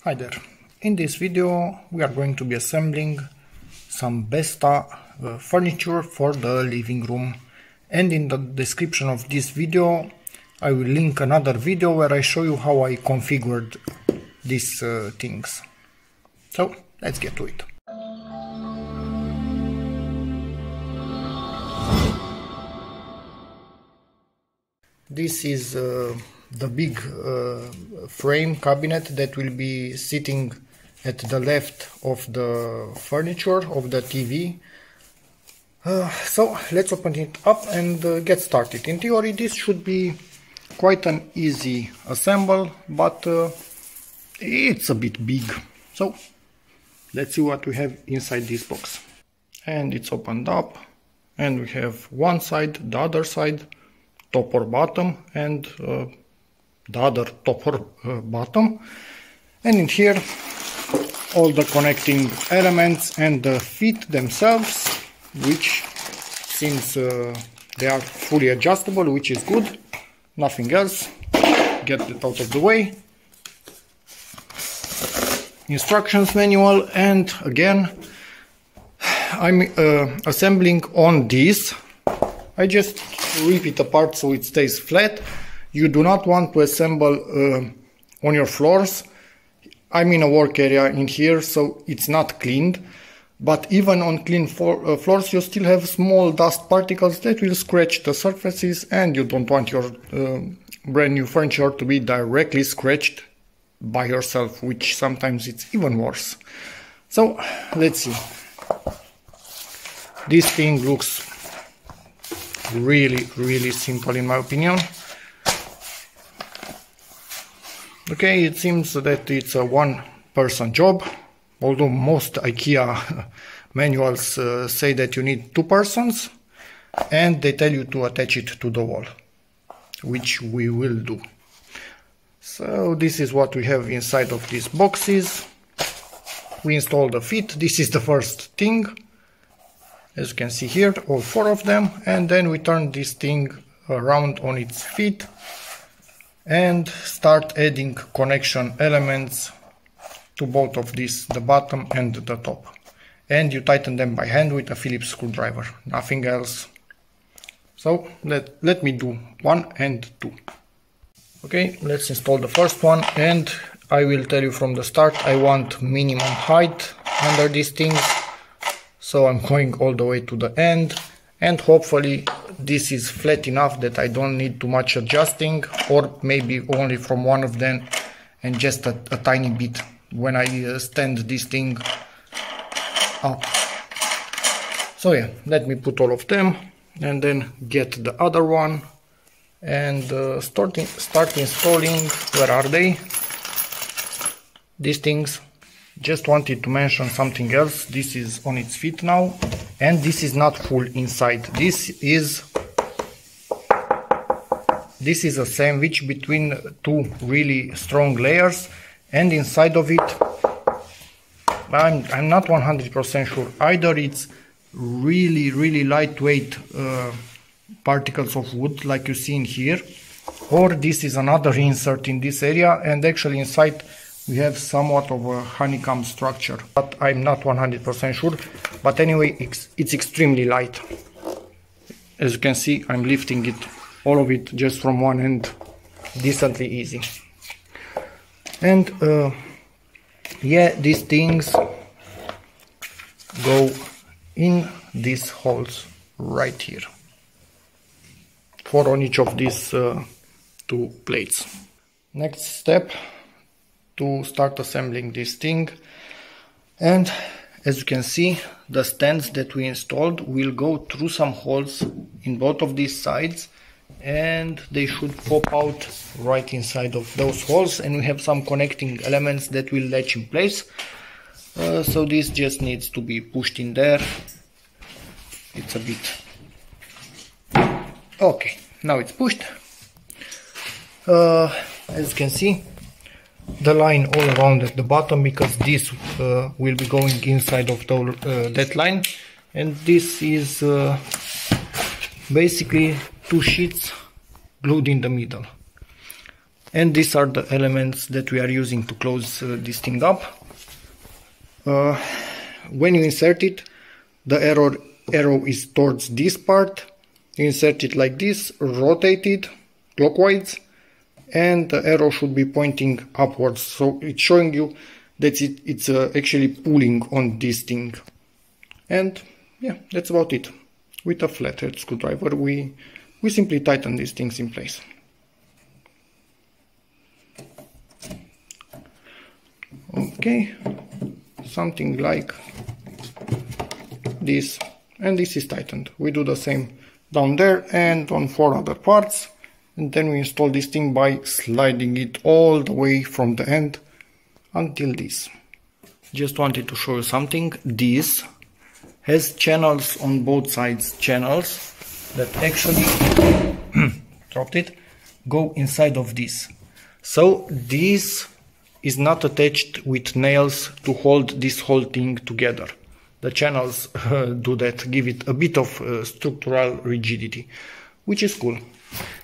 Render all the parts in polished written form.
Hi there. In this video we are going to be assembling some BESTA furniture for the living room, and in the description of this video I will link another video where I show you how I configured these things. So let's get to it. This is the big frame cabinet that will be sitting at the left of the furniture of the TV. So let's open it up and get started. In theory this should be quite an easy assemble, but it's a bit big. So let's see what we have inside this box. And it's opened up and we have one side, the other side, top or bottom, and the other top or bottom, and in here all the connecting elements and the feet themselves, which seems they are fully adjustable, which is good. Nothing else. Get it out of the way. Instructions manual, and again I'm assembling on this. I just rip it apart so it stays flat. You do not want to assemble on your floors. I'm in a work area in here, so it's not cleaned. But even on clean floors, you still have small dust particles that will scratch the surfaces, and you don't want your brand new furniture to be directly scratched by yourself, which sometimes it's even worse. So let's see. This thing looks really simple in my opinion. Okay, it seems that it's a one-person job, although most IKEA manuals say that you need 2 persons, and they tell you to attach it to the wall, which we will do. So this is what we have inside of these boxes. We install the feet. This is the first thing, as you can see here, all 4 of them, and then we turn this thing around on its feet and start adding connection elements to both of these, the bottom and the top. And you tighten them by hand with a Phillips screwdriver, nothing else. So let me do 1 and 2. Okay, let's install the first one, and I will tell you from the start I want minimum height under these things. So I'm going all the way to the end, and hopefully this is flat enough that I don't need too much adjusting, or maybe only from one of them and just a tiny bit when I stand this thing up. So yeah, let me put all of them and then get the other one and start installing. Where are they? These things. Just wanted to mention something else. This is on its feet now, and this is not full inside. This is a sandwich between 2 really strong layers, and inside of it I'm not 100% sure. Either it's really lightweight particles of wood like you see in here, or this is another insert in this area, and actually inside we have somewhat of a honeycomb structure, but I'm not 100% sure. But anyway, it's extremely light. As you can see, I'm lifting it, all of it, just from one end, decently easy. And yeah, these things go in these holes right here, 4 on each of these 2 plates. Next step, to start assembling this thing, and as you can see, the stands that we installed will go through some holes in both of these sides, and they should pop out right inside of those holes, and we have some connecting elements that will latch in place. So this just needs to be pushed in there. It's a bit okay, now it's pushed. As you can see, the line all around at the bottom, because this will be going inside of that line, and this is basically 2 sheets glued in the middle. And these are the elements that we are using to close this thing up. When you insert it, the arrow is towards this part. You insert it like this, rotate it clockwise, and the arrow should be pointing upwards. So it's showing you that it's actually pulling on this thing. And yeah, that's about it. With a flathead screwdriver, we simply tighten these things in place. Okay, something like this, and this is tightened. We do the same down there and on 4 other parts, and then we install this thing by sliding it all the way from the end until this. Just wanted to show you something. This has channels on both sides, channels that actually dropped it, go inside of this. So this is not attached with nails to hold this whole thing together. The channels do that, give it a bit of structural rigidity, which is cool.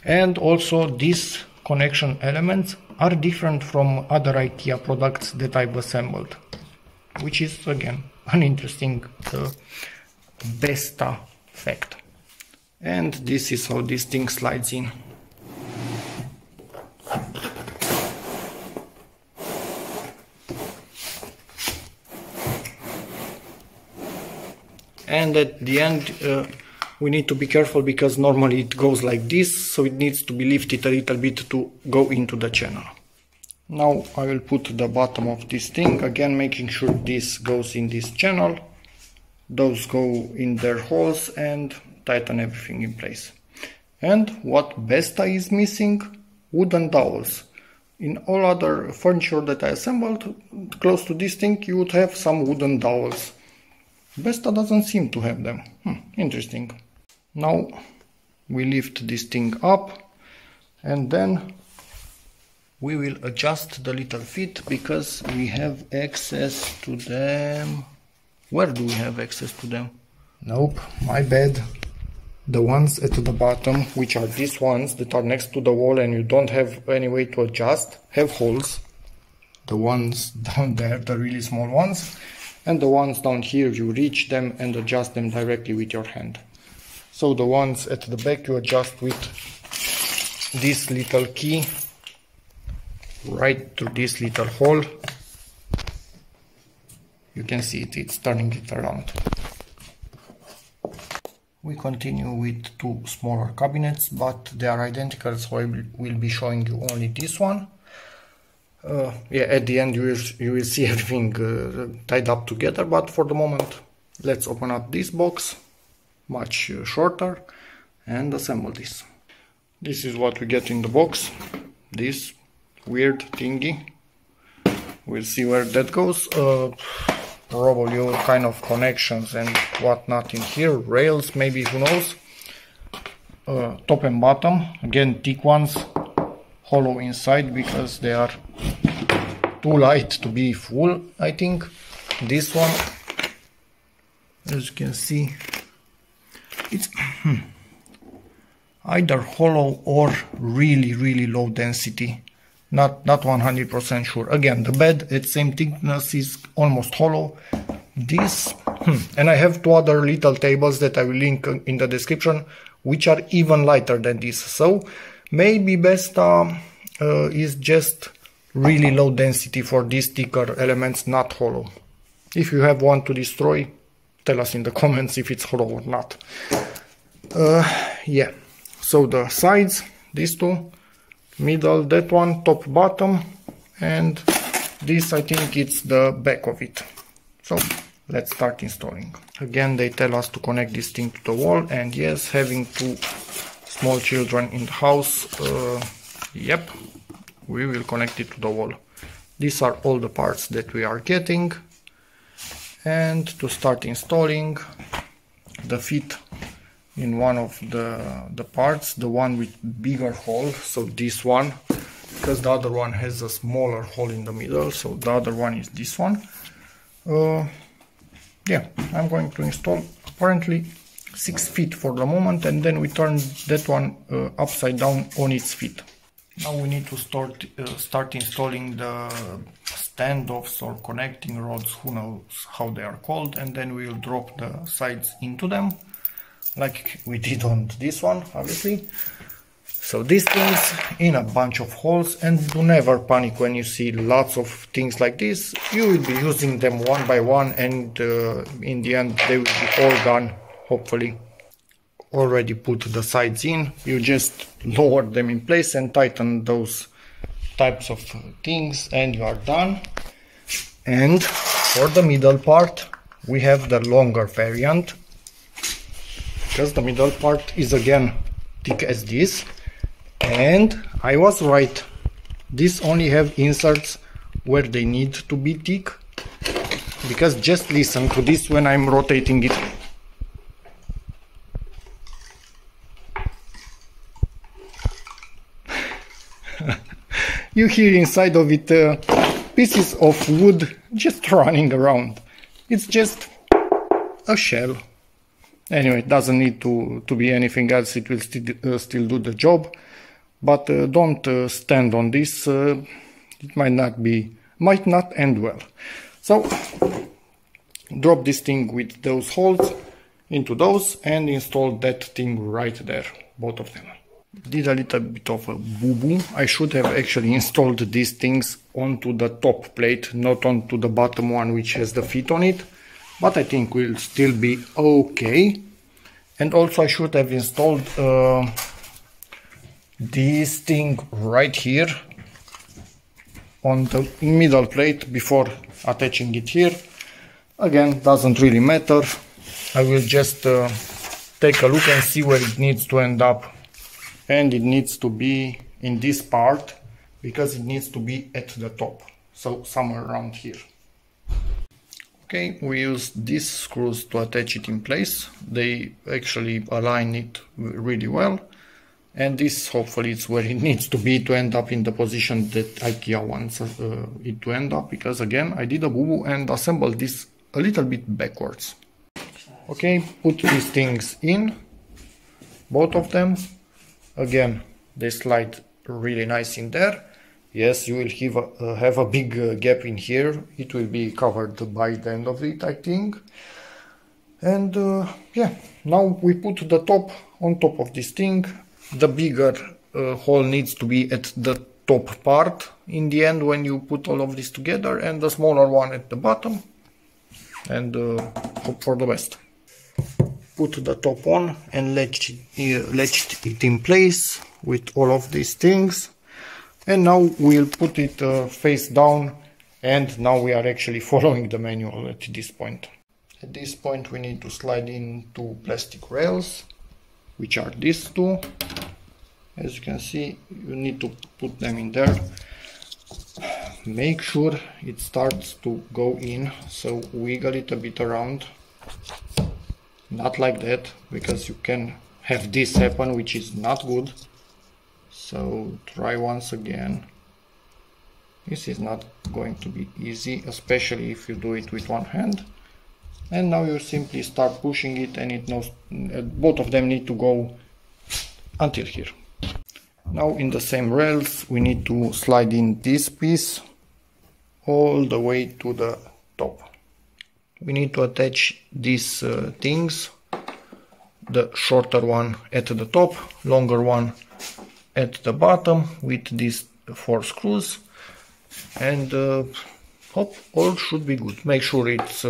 And also these connection elements are different from other IKEA products that I've assembled, which is again an interesting BESTA fact. And this is how this thing slides in. And at the end we need to be careful because normally it goes like this, so it needs to be lifted a little bit to go into the channel. Now I will put the bottom of this thing, again making sure this goes in this channel, those go in their holes, and tighten everything in place. And what BESTA is missing? Wooden dowels. In all other furniture that I assembled close to this thing, you would have some wooden dowels. BESTA doesn't seem to have them. Interesting. Now we lift this thing up, and then we will adjust the little feet because we have access to them. Where do we have access to them? Nope, my bad. The ones at the bottom, which are these ones that are next to the wall and you don't have any way to adjust, have holes. The ones down there, the really small ones, and the ones down here, you reach them and adjust them directly with your hand. So the ones at the back you adjust with this little key right to this little hole. You can see it's turning it around. We continue with 2 smaller cabinets, but they are identical, so I will be showing you only this one. Yeah, at the end you will see everything tied up together, but for the moment let's open up this box, much shorter, and assemble this. This is what we get in the box, this weird thingy. We'll see where that goes. Probably all kind of connections and whatnot in here, rails maybe, who knows. Top and bottom, again thick ones, hollow inside because they are too light to be full, I think. This one, as you can see, it's either hollow or really low density. Not 100% sure. Again, the bed at same thickness is almost hollow. This, and I have 2 other little tables that I will link in the description, which are even lighter than this. So maybe BESTA is just really low density for these thicker elements, not hollow. If you have one to destroy, tell us in the comments if it's hollow or not. Yeah, so the sides, these 2, middle, that one, top, bottom, and this, I think it's the back of it. So let's start installing. Again, they tell us to connect this thing to the wall, and yes, having 2 small children in the house, yep, we will connect it to the wall. These are all the parts that we are getting, and to start installing the feet in one of the parts, the one with bigger hole, so this one, because the other one has a smaller hole in the middle, so the other one is this one. Yeah, I'm going to install apparently 6 feet for the moment, and then we turn that one upside down on its feet. Now we need to start installing the standoffs or connecting rods, who knows how they are called, and then we'll drop the sides into them, like we did on this one, obviously. So these things in a bunch of holes, and do never panic when you see lots of things like this. You will be using them one by one, and in the end they will be all gone, hopefully. Already put the sides in, you just lower them in place and tighten those types of things and you are done. And for the middle part we have the longer variant, because the middle part is again thick as this, and I was right, these only have inserts where they need to be thick, because just listen to this when I'm rotating it. You hear inside of it pieces of wood just running around. It's just a shell. Anyway, it doesn't need to be anything else, it will still do the job. But don't stand on this, it might not end well. So drop this thing with those holes into those and install that thing right there, both of them. Did a little bit of a boo-boo. I should have actually installed these things onto the top plate, not onto the bottom one which has the feet on it, but I think will still be okay. And also I should have installed this thing right here on the middle plate before attaching it here. Again, doesn't really matter. I will just take a look and see where it needs to end up. And it needs to be in this part, because it needs to be at the top, so somewhere around here. Okay, we use these screws to attach it in place. They actually align it really well, and this hopefully is where it needs to be to end up in the position that IKEA wants it to end up, because again I did a boo-boo and assembled this a little bit backwards. Okay, put these things in, both of them. Again, they slide really nice in there. Yes, you will have a big gap in here. It will be covered by the end of it, I think. And yeah, now we put the top on top of this thing. The bigger hole needs to be at the top part in the end when you put all of this together, and the smaller one at the bottom. And hope for the best. Put the top on and latch it in place with all of these things, and now we'll put it face down, and now we are actually following the manual at this point. At this point we need to slide in two plastic rails, which are these two. As you can see, you need to put them in there. Make sure it starts to go in, so wiggle it a bit around. Not like that, because you can have this happen, which is not good. So try once again. This is not going to be easy, especially if you do it with one hand. And now you simply start pushing it, and it knows both of them need to go until here. Now in the same rails we need to slide in this piece all the way to the top. We need to attach these things, the shorter one at the top, longer one at the bottom, with these 4 screws, and hope all should be good. Make sure it's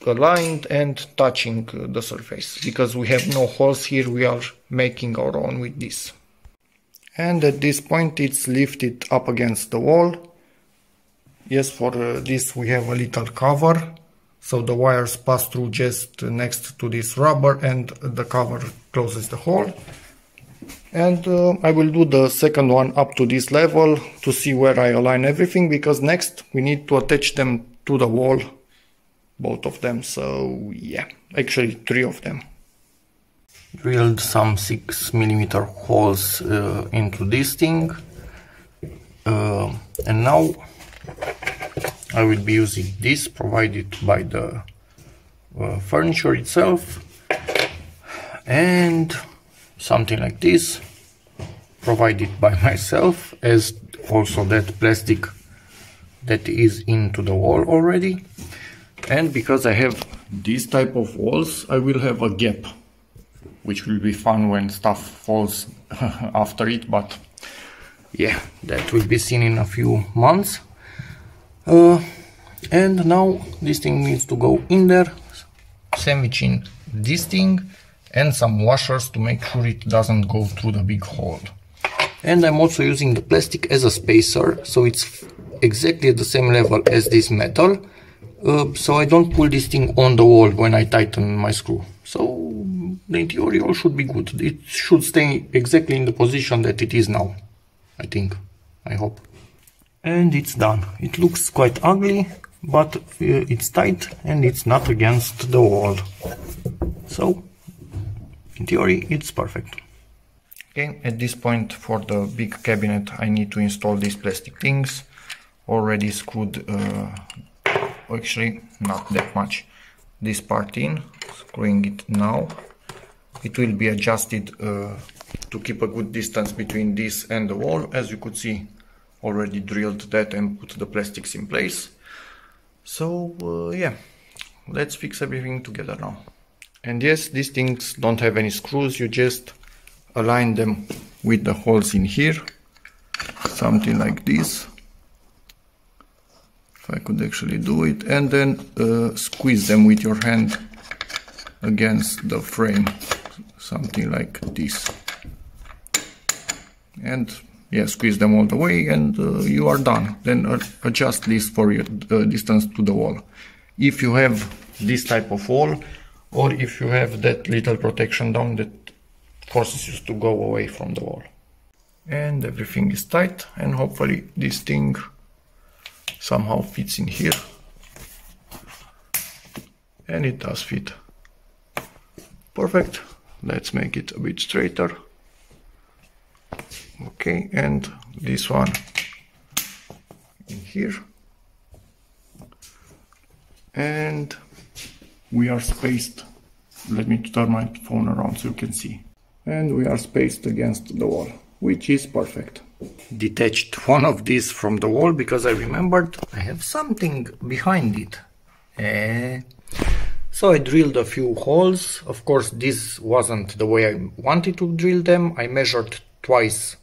aligned and touching the surface, because we have no holes here, we are making our own with this. And at this point it's lifted up against the wall. Yes, for this we have a little cover, so the wires pass through just next to this rubber, and the cover closes the hole. And I will do the second one up to this level to see where I align everything, because next we need to attach them to the wall, both of them. So yeah, actually 3 of them. Drilled some 6mm holes into this thing, and now I will be using this provided by the furniture itself, and something like this provided by myself, as also that plastic that is into the wall already. And because I have this type of walls, I will have a gap, which will be fun when stuff falls after it, but yeah, that will be seen in a few months. And now this thing needs to go in there, sandwiching this thing and some washers to make sure it doesn't go through the big hole. And I'm also using the plastic as a spacer, so it's exactly at the same level as this metal, so I don't pull this thing on the wall when I tighten my screw. So in theory all should be good. It should stay exactly in the position that it is now, I think, I hope. And it's done. It looks quite ugly, but it's tight and it's not against the wall. So in theory it's perfect. Okay, at this point for the big cabinet I need to install these plastic things. Already screwed, actually not that much, this part in, screwing it now. It will be adjusted to keep a good distance between this and the wall. As you could see, already drilled that and put the plastics in place. So yeah, let's fix everything together now. And yes, these things don't have any screws, you just align them with the holes in here, something like this. If I could actually do it, and then squeeze them with your hand against the frame, something like this. And yeah, squeeze them all the way and you are done. Then adjust this for your distance to the wall. If you have this type of wall, or if you have that little protection down that forces you to go away from the wall. And everything is tight, and hopefully this thing somehow fits in here. And it does fit. Perfect. Let's make it a bit straighter. Okay, and this one in here. And we are spaced. Let me turn my phone around so you can see. And we are spaced against the wall, which is perfect. Detached one of these from the wall because I remembered I have something behind it. So I drilled a few holes. Of course, this wasn't the way I wanted to drill them. I measured twice,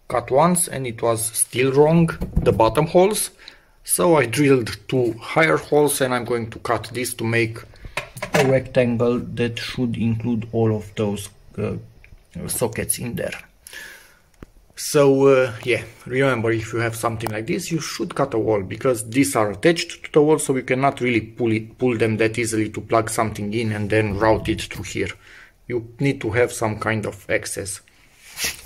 cut once, and it was still wrong, the bottom holes. So I drilled two higher holes, and I'm going to cut this to make a rectangle that should include all of those sockets in there. So yeah, remember, if you have something like this, you should cut a wall, because these are attached to the wall, so you cannot really pull them that easily to plug something in and then route it through here. You need to have some kind of access.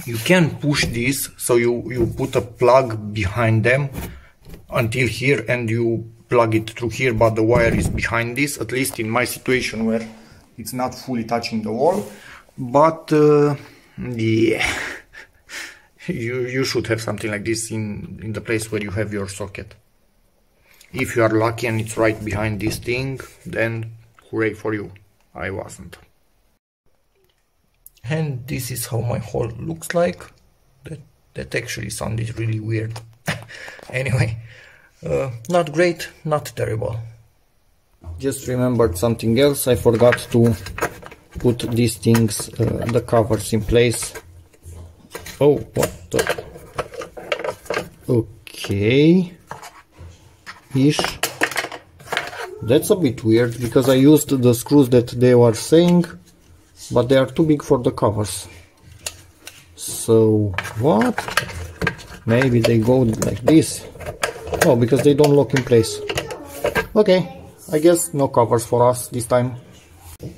You can push this, so you put a plug behind them until here and you plug it through here, but the wire is behind this, at least in my situation where it's not fully touching the wall. But yeah, you should have something like this in the place where you have your socket. If you are lucky and it's right behind this thing, then hooray for you. I wasn't. And this is how my hole looks like. That actually sounded really weird. Anyway, not great, not terrible. Just remembered something else. I forgot to put these things, the covers in place. Oh, what the? Okay. Ish. That's a bit weird, because I used the screws that they were saying, but they are too big for the covers. So, what? Maybe they go like this. Oh, because they don't lock in place. Okay, I guess no covers for us this time.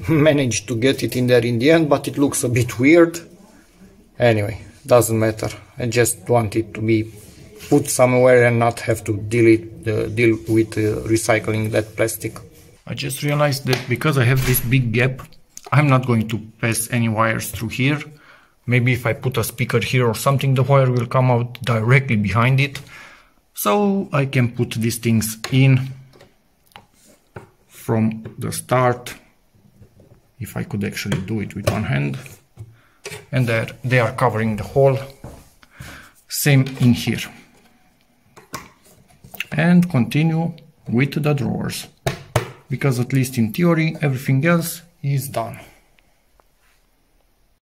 Managed to get it in there in the end, but it looks a bit weird. Anyway, doesn't matter. I just want it to be put somewhere and not have to deal with recycling that plastic. I just realized that because I have this big gap, I'm not going to pass any wires through here. Maybe if I put a speaker here or something, the wire will come out directly behind it. So I can put these things in from the start, if I could actually do it with one hand. And there they are covering the hole Same in here. And continue with the drawers, because at least in theory everything else is done.